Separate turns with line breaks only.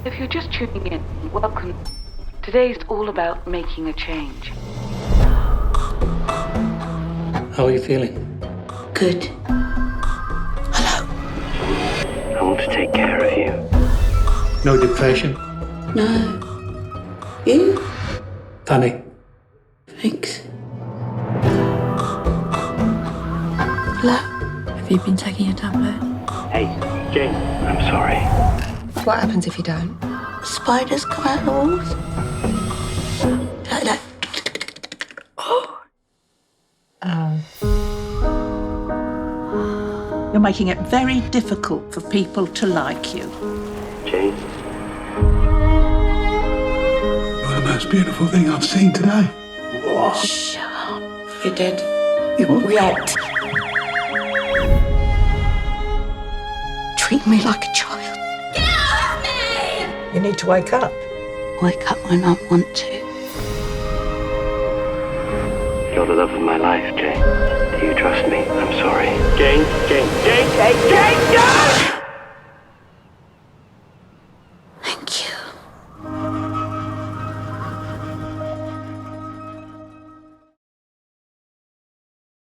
If you're just tuning in, welcome. Today's all about making a change.
How are you feeling?
Good. Hello.
I want to take care of you.
No depression?
No. You?
Panic?
Thanks. Hello. Have you been taking your tablet?
Hey, Jane. I'm sorry.
What happens if you don't?
Spiders come out of the walls. Like that.
You're making it very difficult for people to like you.
Jane.
You're the most beautiful thing I've seen today.
Shut up. You're dead. You're wet. Treat me like a child. Get off me!
You need to wake up.
Wake up when I want to.
You're the love of my life, Jane. Do you trust me? I'm sorry. Jane.